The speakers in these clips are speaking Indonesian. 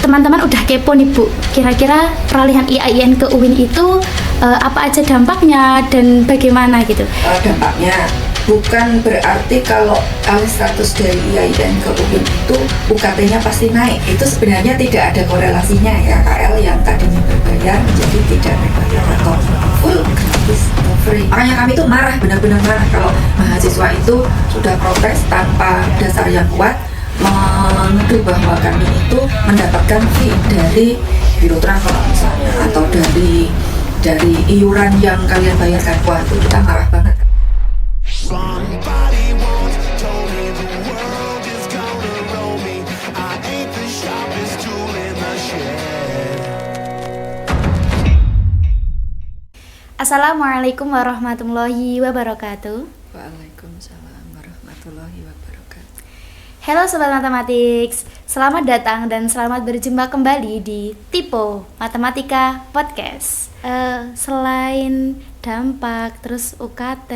teman-teman udah kepo nih Bu, kira-kira peralihan IAIN ke UIN itu apa aja dampaknya dan bagaimana gitu? Dampaknya bukan berarti kalau alih status dari IAIN ke UIN itu UKT-nya pasti naik. Itu sebenarnya tidak ada korelasinya ya. KL yang tadinya berbayar menjadi tidak berbayar atau full gratis atau free. Makanya kami itu marah, benar-benar marah kalau mahasiswa itu sudah protes tanpa dasar yang kuat, menuduh bahwa kami itu mendapatkan fee dari biro travel misalnya atau dari iuran yang kalian bayarkan. Wah, itu kita marah banget. Somebody once told me the world is gonna roll me. I ain't the sharpest tool in the shed. Assalamualaikum warahmatullahi wabarakatuh. Waalaikumsalam warahmatullahi wabarakatuh. Halo Sobat Mathematics, selamat datang dan selamat berjumpa kembali di Tipo Matematika Podcast. Selain dampak, terus UKT,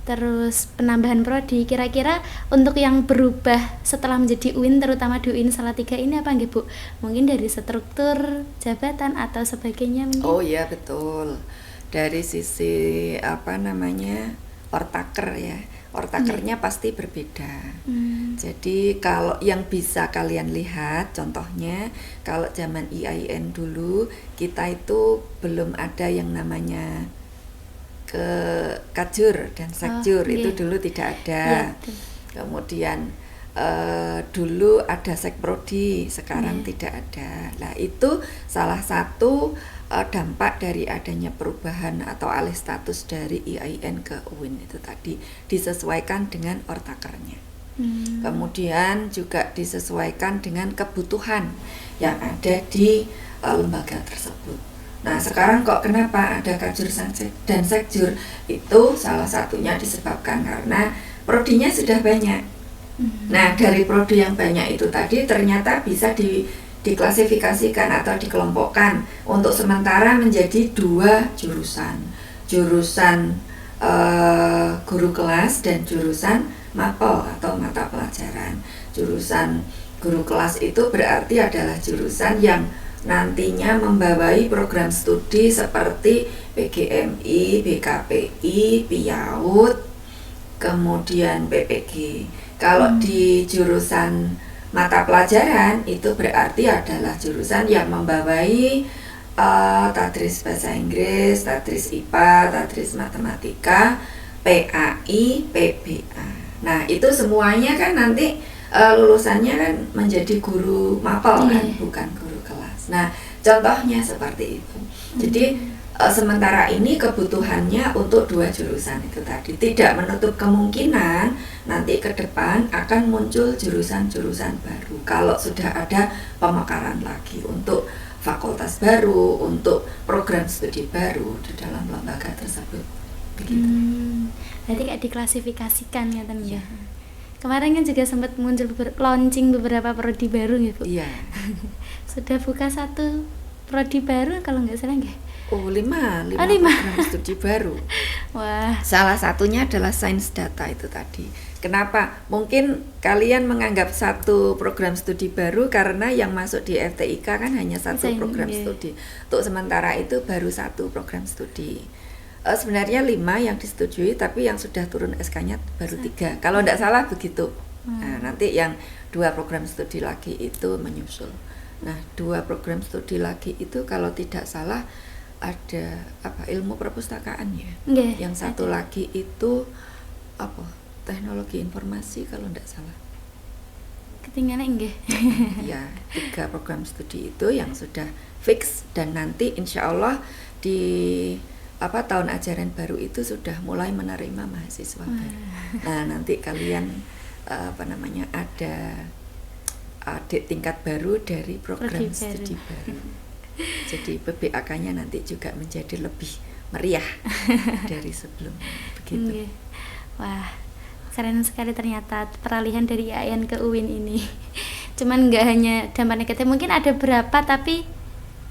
terus penambahan prodi, kira-kira untuk yang berubah setelah menjadi UIN, terutama di UIN Salatiga ini apa nggih Bu? Mungkin dari struktur jabatan atau sebagainya mungkin? Oh iya betul. Dari sisi ortaker ya, ortakernya pasti berbeda. Jadi kalau yang bisa kalian lihat, contohnya kalau zaman IAIN dulu kita itu belum ada yang namanya ke Kajur dan Sekjur, itu dulu tidak ada. Kemudian dulu ada Sekprodi, sekarang tidak ada. Nah itu salah satu dampak dari adanya perubahan atau alih status dari IAIN ke UIN itu tadi, disesuaikan dengan ortakernya. Kemudian juga disesuaikan dengan kebutuhan yang ada di lembaga tersebut. Nah sekarang kok kenapa ada Kajur dan Sekjur? Itu salah satunya disebabkan karena prodinya sudah banyak. Nah dari prodi yang banyak itu tadi ternyata bisa diklasifikasikan atau dikelompokkan untuk sementara menjadi 2 jurusan. Jurusan guru kelas dan jurusan mapel atau mata pelajaran. Jurusan guru kelas itu berarti adalah jurusan yang nantinya membawai program studi seperti PGMI, BKPI, PIAUD, kemudian PPG. Kalau di jurusan mata pelajaran itu berarti adalah jurusan yang membawai tadris bahasa Inggris, tadris IPA, tadris matematika, PAI, PBA. Nah itu semuanya kan nanti lulusannya kan menjadi guru mapel kan, bukan guru kelas. Nah contohnya seperti itu. Jadi sementara ini kebutuhannya untuk 2 jurusan itu tadi. Tidak menutup kemungkinan nanti ke depan akan muncul jurusan-jurusan baru kalau sudah ada pemekaran lagi untuk fakultas baru, untuk program studi baru di dalam lembaga tersebut. Begitu. Berarti kayak diklasifikasikan ya Tan ya. Kemarin kan juga sempat muncul launching beberapa prodi baru ya Bu. Iya. Sudah buka 1 prodi baru kalau nggak salah nggih. Oh 5 program studi baru. Wah. Salah satunya adalah sains data itu tadi. Kenapa? Mungkin kalian menganggap 1 program studi baru karena yang masuk di FTIK kan hanya 1 program studi. Untuk sementara itu baru 1 program studi. Sebenarnya 5 yang disetujui, tapi yang sudah turun SK-nya baru 3. Kalau tidak salah begitu. Nah, nanti yang 2 program studi lagi itu menyusul. Nah 2 program studi lagi itu kalau tidak salah ada ilmu perpustakaan ya. Yang satu lagi itu teknologi informasi kalau tidak salah. Ketinggalan nggih. Ya 3 program studi itu yang sudah fix dan nanti insya Allah di tahun ajaran baru itu sudah mulai menerima mahasiswa baru. Nah nanti kalian ada adik tingkat baru dari program studi baru. Jadi PBAK-nya nanti juga menjadi lebih meriah dari sebelumnya. Begitu. Wah, keren sekali ternyata peralihan dari IAIN ke UIN ini. Cuman nggak hanya dampak negatif, mungkin ada berapa tapi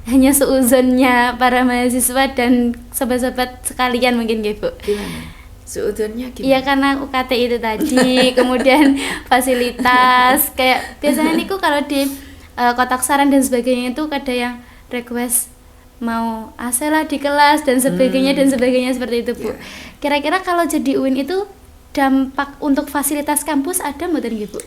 hanya seuzonnya para mahasiswa dan sobat-sobat sekalian mungkin nggih Bu. Gimana? Seudonnya gimana? Iya karena UKT itu tadi, kemudian fasilitas kayak biasanya niku kalau di kotak saran dan sebagainya itu ada yang request mau AC lah di kelas dan sebagainya seperti itu Bu. Kira-kira kalau jadi UIN itu dampak untuk fasilitas kampus ada mboten nggih Bu?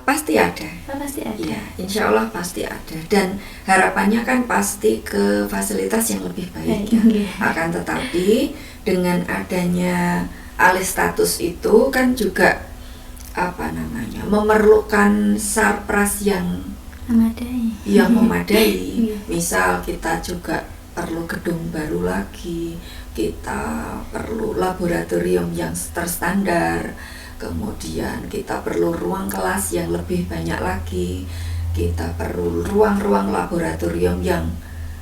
Pasti ada. Pasti ada. Iya, insya Allah pasti ada. Dan harapannya kan pasti ke fasilitas yang lebih baik. Ya. Akan tetapi dengan adanya alih status itu kan juga memerlukan sarpras yang memadai. Misal kita juga perlu gedung baru lagi, kita perlu laboratorium yang terstandar, kemudian kita perlu ruang kelas yang lebih banyak lagi, kita perlu ruang-ruang laboratorium yang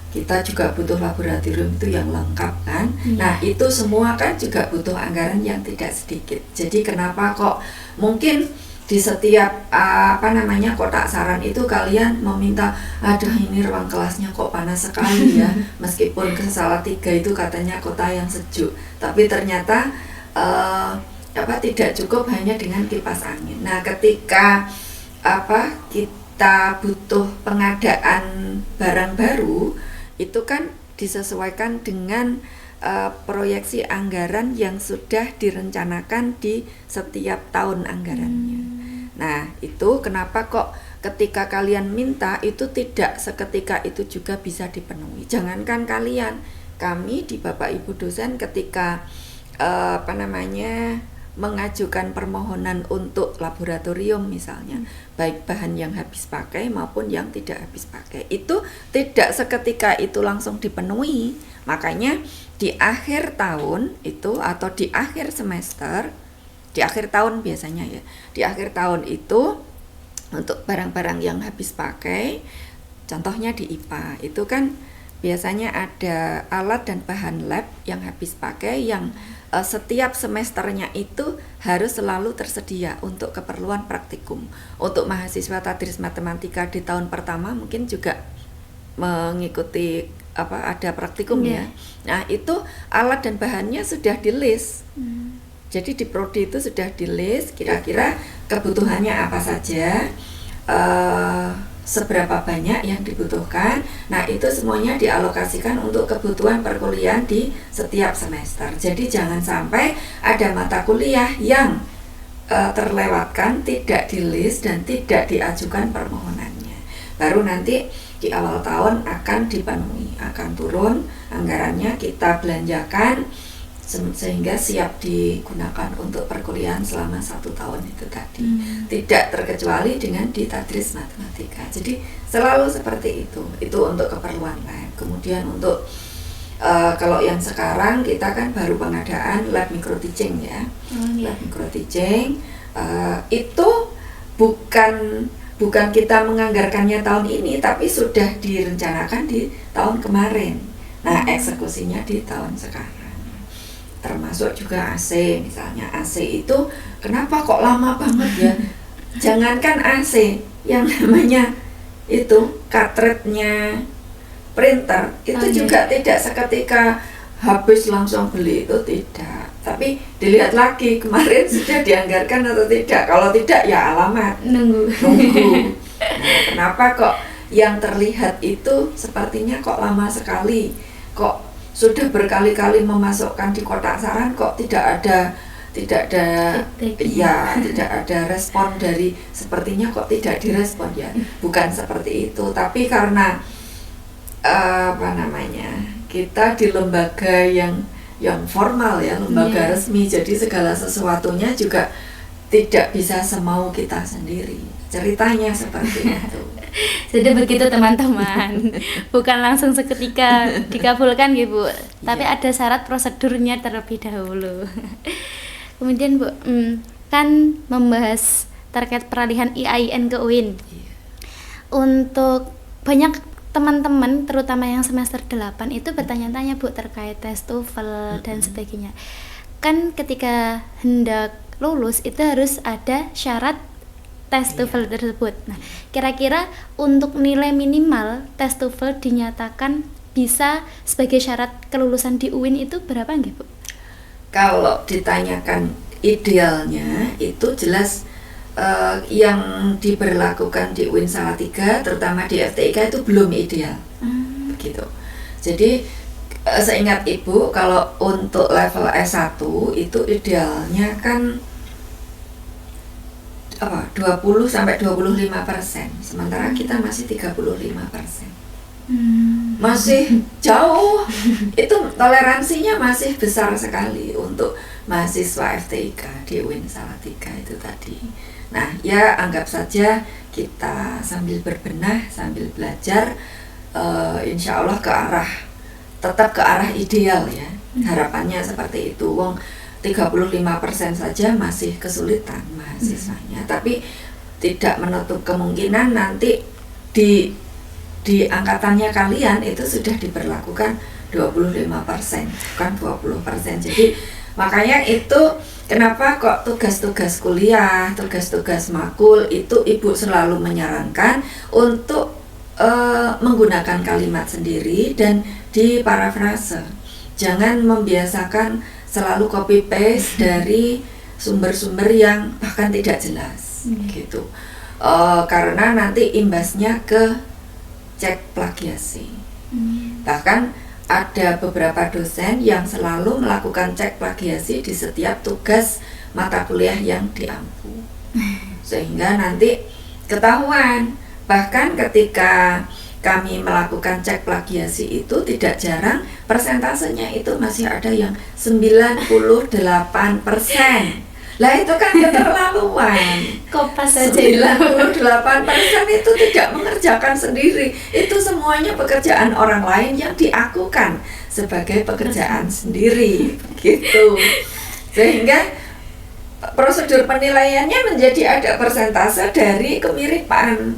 kita juga butuh laboratorium itu yang lengkap kan. Nah itu semua kan juga butuh anggaran yang tidak sedikit. Jadi kenapa kok mungkin di setiap kotak saran itu kalian meminta, aduh ini ruang kelasnya kok panas sekali ya, meskipun ke Salatiga itu katanya kota yang sejuk, tapi ternyata tidak cukup hanya dengan kipas angin. Nah ketika kita butuh pengadaan barang baru, itu kan disesuaikan dengan proyeksi anggaran yang sudah direncanakan di setiap tahun anggarannya. Nah itu kenapa kok ketika kalian minta itu tidak seketika itu juga bisa dipenuhi. Jangankan kalian, kami di Bapak Ibu dosen ketika mengajukan permohonan untuk laboratorium misalnya, baik bahan yang habis pakai maupun yang tidak habis pakai, itu tidak seketika itu langsung dipenuhi. Makanya di akhir tahun itu atau di akhir semester, di akhir tahun biasanya ya, di akhir tahun itu untuk barang-barang yang habis pakai, contohnya di IPA itu kan biasanya ada alat dan bahan lab yang habis pakai yang setiap semesternya itu harus selalu tersedia untuk keperluan praktikum. Untuk mahasiswa Tadris Matematika di tahun pertama mungkin juga mengikuti ada praktikum ya. Nah itu alat dan bahannya sudah di list. Jadi di prodi itu sudah di list kira-kira kebutuhannya apa saja, seberapa banyak yang dibutuhkan. Nah itu semuanya dialokasikan untuk kebutuhan perkuliahan di setiap semester. Jadi jangan sampai ada mata kuliah yang terlewatkan, tidak di list dan tidak diajukan permohonannya. Baru nanti di awal tahun akan dipenuhi, akan turun anggarannya, kita belanjakan sehingga siap digunakan untuk perkuliahan selama 1 tahun itu tadi. Tidak terkecuali dengan di Tadris Matematika. Jadi selalu seperti itu untuk keperluan lab. Kemudian untuk kalau yang sekarang kita kan baru pengadaan lab micro teaching ya. Lab micro teaching itu bukan kita menganggarkannya tahun ini, tapi sudah direncanakan di tahun kemarin. Nah eksekusinya di tahun sekarang. Termasuk juga AC, misalnya AC itu kenapa kok lama banget ya? Jangankan AC, yang namanya itu cartridge-nya printer itu juga tidak seketika habis langsung beli, itu tidak. Tapi dilihat lagi kemarin sudah dianggarkan atau tidak. Kalau tidak ya alamat nunggu. Nah, kenapa kok yang terlihat itu sepertinya kok lama sekali, kok sudah berkali-kali memasukkan di kotak saran kok tidak ada respon dari, sepertinya kok tidak direspon ya. Bukan seperti itu, tapi karena kita di lembaga yang formal ya, lembaga resmi, jadi segala sesuatunya juga tidak bisa semau kita sendiri. Ceritanya seperti itu. Jadi begitu teman-teman, bukan langsung seketika dikabulkan gitu, tapi ada syarat prosedurnya terlebih dahulu. Kemudian Bu, kan membahas terkait peralihan IAIN ke UIN. Untuk banyak teman-teman, terutama yang semester 8 itu bertanya-tanya Bu terkait tes TOEFL dan sebagainya. Kan ketika hendak lulus itu harus ada syarat tes TOEFL tersebut. Nah, kira-kira untuk nilai minimal tes TOEFL dinyatakan bisa sebagai syarat kelulusan di UIN itu berapa nggih, Bu? Kalau ditanyakan idealnya itu jelas yang diberlakukan di UIN Salatiga, terutama di FTIK itu belum ideal, begitu. Jadi seingat Ibu, kalau untuk level S1 itu idealnya kan 20-25%, sementara kita masih 35%. Masih jauh, itu toleransinya masih besar sekali untuk mahasiswa FTIK di UIN Salatiga itu tadi. Nah, ya anggap saja kita sambil berbenah, sambil belajar, insya Allah tetap ke arah ideal ya. Harapannya seperti itu. Wong 35% saja masih kesulitan mahasiswanya, tapi tidak menutup kemungkinan nanti di angkatannya kalian itu sudah diberlakukan 25%, bukan 20%. Jadi makanya itu kenapa kok tugas-tugas kuliah, tugas-tugas makul itu Ibu selalu menyarankan untuk menggunakan kalimat sendiri dan diparafrase. Jangan membiasakan selalu copy paste dari sumber-sumber yang bahkan tidak jelas, gitu. Karena nanti imbasnya ke cek plagiasi. Bahkan ada beberapa dosen yang selalu melakukan cek plagiasi di setiap tugas mata kuliah yang diampu, sehingga nanti ketahuan. Bahkan ketika kami melakukan cek plagiasi itu tidak jarang persentasenya itu masih ada yang 98%. Lah itu kan keterlaluan. Kopas saja 98% itu tidak mengerjakan sendiri. Itu semuanya pekerjaan orang lain yang diakukan sebagai pekerjaan sendiri, gitu. Sehingga prosedur penilaiannya menjadi ada persentase dari kemiripan.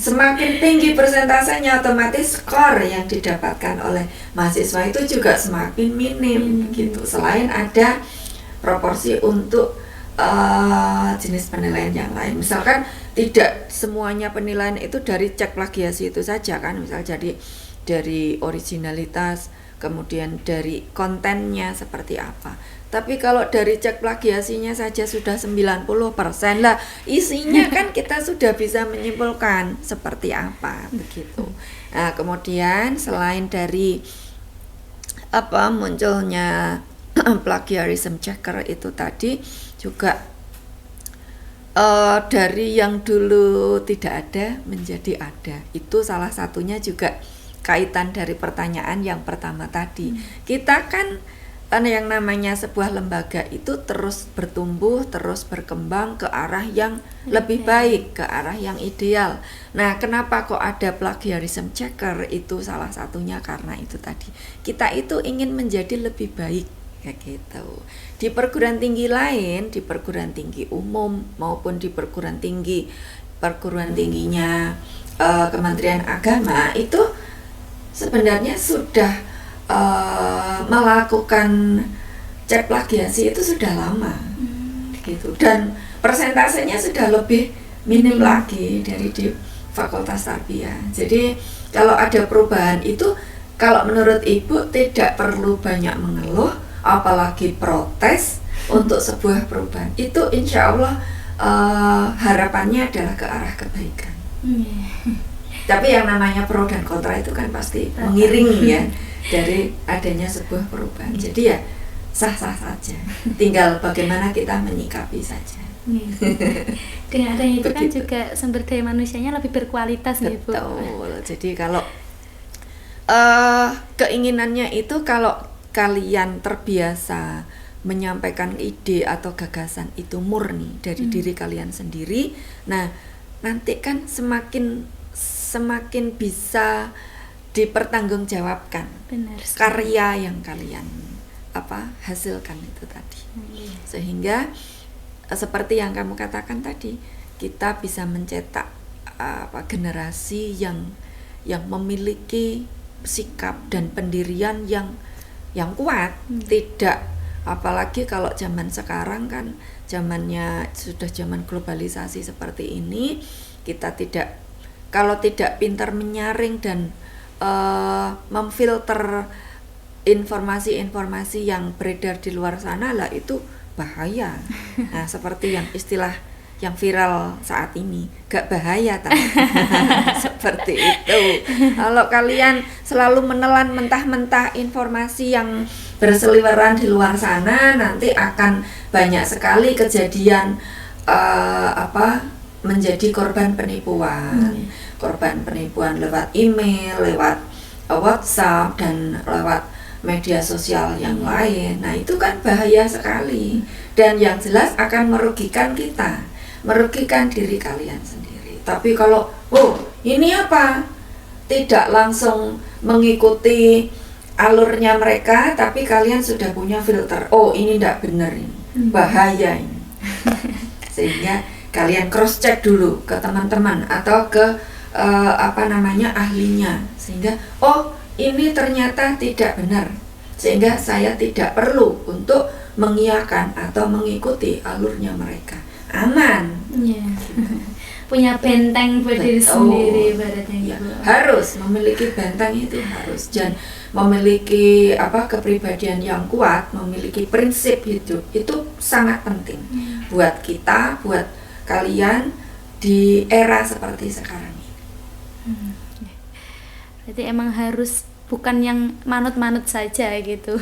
Semakin tinggi persentasenya, otomatis skor yang didapatkan oleh mahasiswa itu juga semakin minim, gitu. Selain ada proporsi untuk jenis penilaian yang lain. Misalkan tidak semuanya penilaian itu dari cek plagiasi itu saja kan, misal jadi dari originalitas, kemudian dari kontennya seperti apa. Tapi kalau dari cek plagiasinya saja sudah 90% lah, isinya kan kita sudah bisa menyimpulkan seperti apa, begitu. Nah, kemudian selain dari munculnya plagiarism checker itu tadi juga dari yang dulu tidak ada menjadi ada. Itu salah satunya juga kaitan dari pertanyaan yang pertama tadi. Kita kan yang namanya sebuah lembaga itu terus bertumbuh, terus berkembang ke arah yang lebih baik, ke arah yang ideal. Nah, kenapa kok ada plagiarism checker? Itu salah satunya karena itu tadi. Kita itu ingin menjadi lebih baik, kayak gitu. Di perguruan tinggi lain, di perguruan tinggi umum maupun di perguruan tingginya Kementerian Agama itu sebenarnya sudah melakukan cek plagiasi itu sudah lama, gitu. Dan persentasenya sudah lebih minim lagi dari di Fakultas Tarbiyah. Jadi kalau ada perubahan itu, kalau menurut Ibu tidak perlu banyak mengeluh, apalagi protes untuk sebuah perubahan. Itu insya Allah harapannya adalah ke arah kebaikan. Tapi yang namanya pro dan kontra itu kan pasti mengiringi ya dari adanya sebuah perubahan. Jadi ya sah-sah saja. Tinggal bagaimana kita menyikapi saja. Dengan adanya itu kan juga sumber daya manusianya lebih berkualitas nih Bu. Betul. Jadi kalau keinginannya itu kalau kalian terbiasa menyampaikan ide atau gagasan itu murni dari diri kalian sendiri, nah nanti kan semakin bisa dipertanggungjawabkan. Benar. Karya yang kalian hasilkan itu tadi. Sehingga seperti yang kamu katakan tadi, kita bisa mencetak generasi yang memiliki sikap dan pendirian yang kuat. Tidak, apalagi kalau zaman sekarang kan zamannya sudah zaman globalisasi seperti ini, kita kalau tidak pintar menyaring dan memfilter informasi-informasi yang beredar di luar sana lah, itu bahaya. Nah, seperti yang istilah yang viral saat ini, gak bahaya tak? Seperti itu. Kalau kalian selalu menelan mentah-mentah informasi yang berseliweran di luar sana, nanti akan banyak sekali kejadian menjadi korban penipuan. Korban penipuan lewat email, lewat WhatsApp, dan lewat media sosial yang lain. Nah, itu kan bahaya sekali. Dan yang jelas akan merugikan kita, merugikan diri kalian sendiri. Tapi kalau, ini apa? Tidak langsung mengikuti alurnya mereka, tapi kalian sudah punya filter. Oh, ini tidak benar ini, bahaya ini. Sehingga kalian cross check dulu ke teman-teman atau ke ahlinya, sehingga ini ternyata tidak benar, sehingga saya tidak perlu untuk mengiyakan atau mengikuti alurnya mereka. Aman. Punya benteng buat diri sendiri ibaratnya ya, harus memiliki benteng, itu harus, dan memiliki kepribadian yang kuat, memiliki prinsip hidup, itu sangat penting buat kita, buat kalian di era seperti sekarang ini. Berarti emang harus, bukan yang manut-manut saja gitu.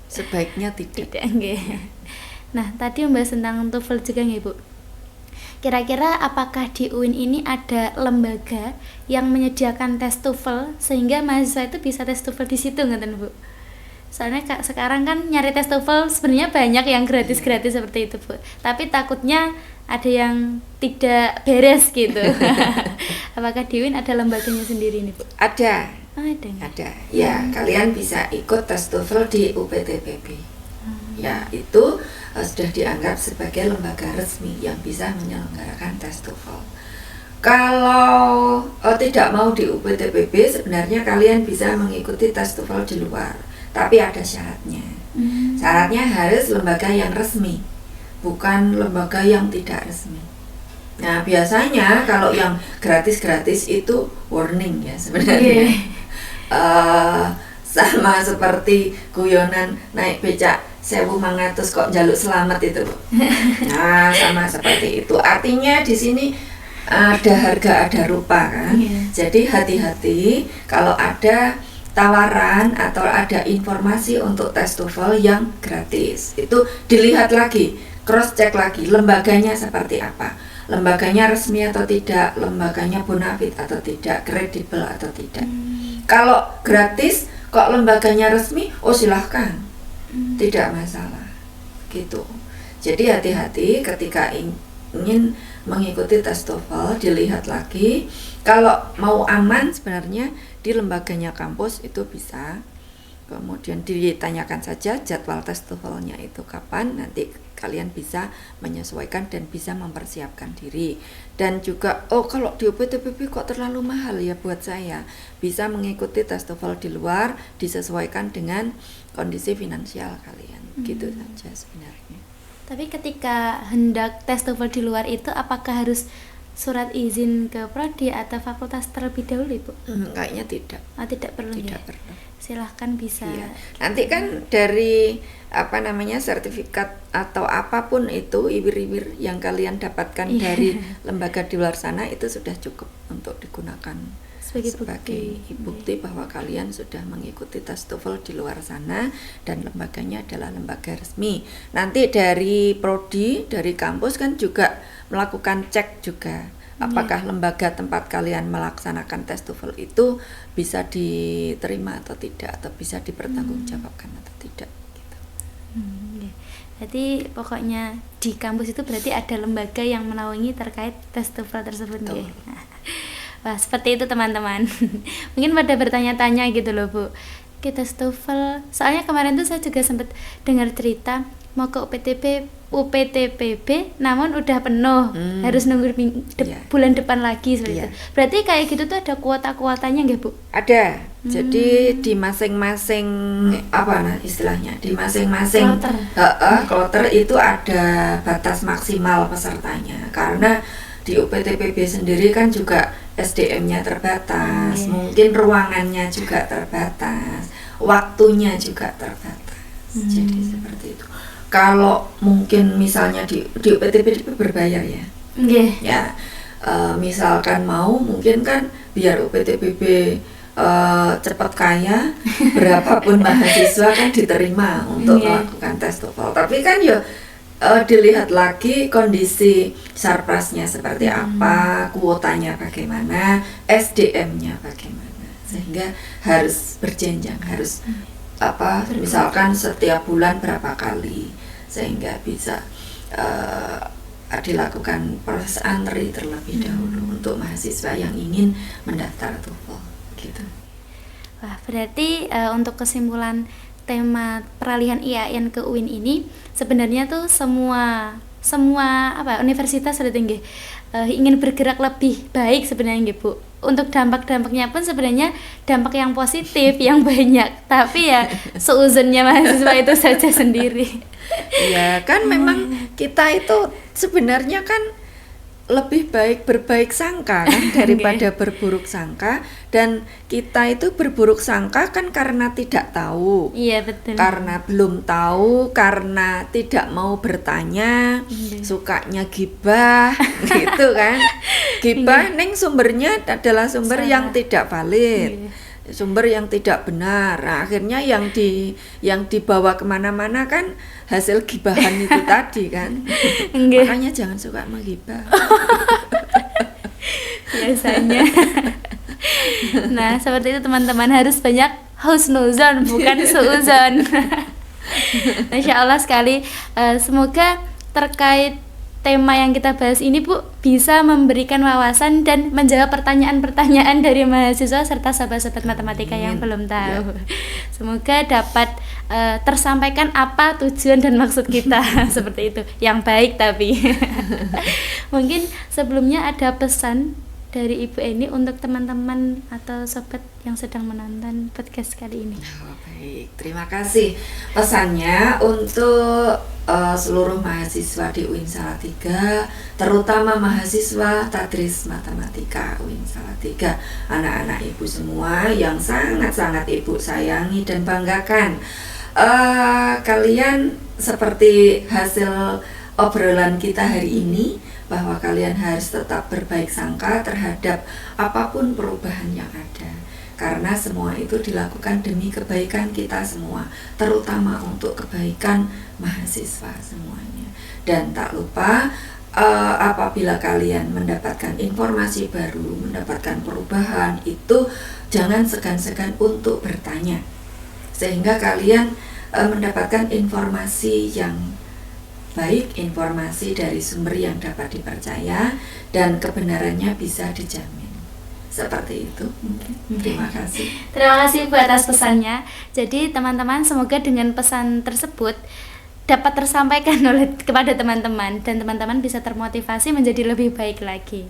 Sebaiknya tidak. Nah, tadi membahas tentang TOEFL juga nggih, Bu. Kira-kira apakah di UIN ini ada lembaga yang menyediakan tes TOEFL sehingga mahasiswa itu bisa tes TOEFL di situ, ngeten, Bu? Soalnya sekarang kan nyari tes TOEFL sebenarnya banyak yang gratis-gratis seperti itu, Bu. Tapi takutnya ada yang tidak beres gitu. Apakah di UIN ada lembaganya sendiri nih, Bu? Ada. Ada. Ya, kalian bisa ikut tes TOEFL di UPTPB. Ya, itu sudah dianggap sebagai lembaga resmi yang bisa menyelenggarakan tes TOEFL. Kalau tidak mau di UPTPB, sebenarnya kalian bisa mengikuti tes TOEFL di luar, tapi ada syaratnya. Syaratnya harus lembaga yang resmi, bukan lembaga yang tidak resmi. Nah, biasanya kalau yang gratis-gratis itu warning ya sebenarnya. Sama seperti guyonan naik becak 1.500 kok jaluk selamat itu. Nah, sama seperti itu. Artinya di sini ada harga ada rupa kan. Jadi hati-hati kalau ada tawaran atau ada informasi untuk tes TOEFL yang gratis. Itu dilihat lagi, cross check lagi lembaganya seperti apa. Lembaganya resmi atau tidak, lembaganya bonafide atau tidak, kredibel atau tidak. Kalau gratis kok lembaganya resmi, silahkan, tidak masalah, gitu. Jadi hati-hati ketika ingin mengikuti tes TOEFL, dilihat lagi. Kalau mau aman sebenarnya di lembaganya kampus itu bisa. Kemudian ditanyakan saja jadwal tes TOEFL-nya itu kapan, nanti kalian bisa menyesuaikan dan bisa mempersiapkan diri. Dan juga kalau di UPTPB kok terlalu mahal ya buat saya, bisa mengikuti tes TOEFL di luar, disesuaikan dengan kondisi finansial kalian. Gitu saja sebenarnya. Tapi ketika hendak tes TOEFL di luar itu, apakah harus surat izin ke prodi atau fakultas terlebih dahulu, Ibu? Kayaknya tidak. Tidak perlu. Tidak perlu. Silahkan bisa. Iya. Nanti kan dari sertifikat atau apapun itu, ibir-ibir yang kalian dapatkan dari lembaga di luar sana itu sudah cukup untuk digunakan sebagai bukti bahwa kalian sudah mengikuti tes TOEFL di luar sana dan lembaganya adalah lembaga resmi. Nanti dari prodi, dari kampus kan juga melakukan cek juga apakah lembaga tempat kalian melaksanakan tes TOEFL itu bisa diterima atau tidak, atau bisa dipertanggungjawabkan atau tidak gitu. Berarti pokoknya di kampus itu berarti ada lembaga yang menaungi terkait tes TOEFL tersebut. Wah, seperti itu teman-teman. Mungkin pada bertanya-tanya gitu loh, Bu, kita tes TOEFL, soalnya kemarin tuh saya juga sempat dengar cerita mau ke UPTPB namun udah penuh, harus nunggu bulan depan lagi seperti itu. Berarti kayak gitu tuh ada kuota-kuotanya nggak, Bu? Ada. Jadi di masing-masing istilahnya, di masing-masing kloter itu ada batas maksimal pesertanya. Karena di UPTPB sendiri kan juga SDM-nya terbatas, mungkin ruangannya juga terbatas, waktunya juga terbatas. Jadi seperti itu. Kalau mungkin misalnya di UPTPB berbayar ya, Nggih. Ya, misalkan mau mungkin kan biar UPTPB cepat kaya, berapapun mahasiswa kan diterima untuk Iya. melakukan tes TOEFL. Tapi kan ya dilihat lagi kondisi sarprasnya seperti apa, kuotanya bagaimana, SDM-nya bagaimana, sehingga harus berjenjang, harus misalkan setiap bulan berapa kali, sehingga bisa dilakukan proses antri terlebih dahulu untuk mahasiswa yang ingin mendaftar TOEFL gitu. Wah, berarti untuk kesimpulan tema peralihan IAIN ke UIN ini sebenarnya tuh semua universitas sudah tinggi ingin bergerak lebih baik sebenarnya nggih, Bu. Untuk dampak-dampaknya pun sebenarnya dampak yang positif yang banyak, tapi ya seuzonnya mahasiswa itu saja sendiri. Ya kan memang kita itu sebenarnya kan lebih baik berbaik sangka kan daripada berburuk sangka, dan kita itu berburuk sangka kan karena tidak tahu. Iya, betul. Karena belum tahu, karena tidak mau bertanya, sukanya gibah gitu kan. Gibah neng sumbernya adalah sumber Salah. yang tidak valid. Sumber yang tidak benar. Nah, akhirnya yang dibawa kemana-mana kan hasil gibahan itu tadi kan. Nggih. Makanya jangan suka menggibah. Biasanya. Nah, seperti itu teman-teman, harus banyak husnuzon bukan suuzon. Masya Allah sekali. Semoga terkait tema yang kita bahas ini, Bu, bisa memberikan wawasan dan menjawab pertanyaan-pertanyaan dari mahasiswa serta sahabat-sahabat matematika yang belum tahu. Semoga dapat tersampaikan apa tujuan dan maksud kita seperti itu, yang baik tapi. Mungkin sebelumnya ada pesan dari Ibu Eni untuk teman-teman atau sobat yang sedang menonton podcast kali ini. Oh, baik, terima kasih. Pesannya untuk seluruh mahasiswa di UIN Salatiga, terutama mahasiswa Tadris Matematika UIN Salatiga, anak-anak Ibu semua yang sangat-sangat Ibu sayangi dan banggakan. Kalian seperti hasil obrolan kita hari ini, bahwa kalian harus tetap berbaik sangka terhadap apapun perubahan yang ada, karena semua itu dilakukan demi kebaikan kita semua, terutama untuk kebaikan mahasiswa semuanya. Dan tak lupa apabila kalian mendapatkan informasi baru, mendapatkan perubahan, itu jangan segan-segan untuk bertanya, sehingga kalian mendapatkan informasi yang baik, informasi dari sumber yang dapat dipercaya dan kebenarannya bisa dijamin. Seperti itu mungkin. Terima kasih. Terima kasih Bu atas pesannya. Jadi teman-teman, semoga dengan pesan tersebut dapat tersampaikan kepada teman-teman dan teman-teman bisa termotivasi menjadi lebih baik lagi.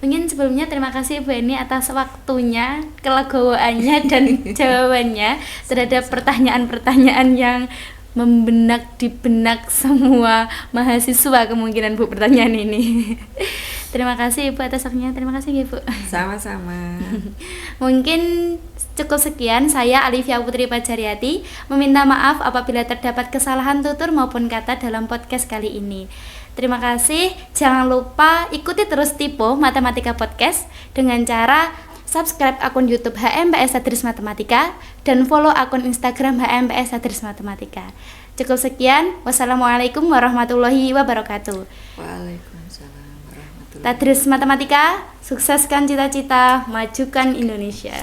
Mungkin sebelumnya terima kasih Bu Eni atas waktunya, kelegowoannya dan jawabannya terhadap pertanyaan-pertanyaan yang membenak di benak semua mahasiswa kemungkinan Bu pertanyaan ini. Terima kasih Ibu atas waktunya. Terima kasih Ibu. Sama-sama. Mungkin cukup sekian, saya Alivia Putri Pajariati meminta maaf apabila terdapat kesalahan tutur maupun kata dalam podcast kali ini. Terima kasih. Jangan lupa ikuti terus Tipo Matematika Podcast dengan cara subscribe akun YouTube HMPS Tadris Matematika dan follow akun Instagram HMPS Tadris Matematika. Cukup sekian. Wassalamualaikum warahmatullahi wabarakatuh. Waalaikumsalam warahmatullahi wabarakatuh. Tadris Matematika, sukseskan cita-cita, majukan Indonesia.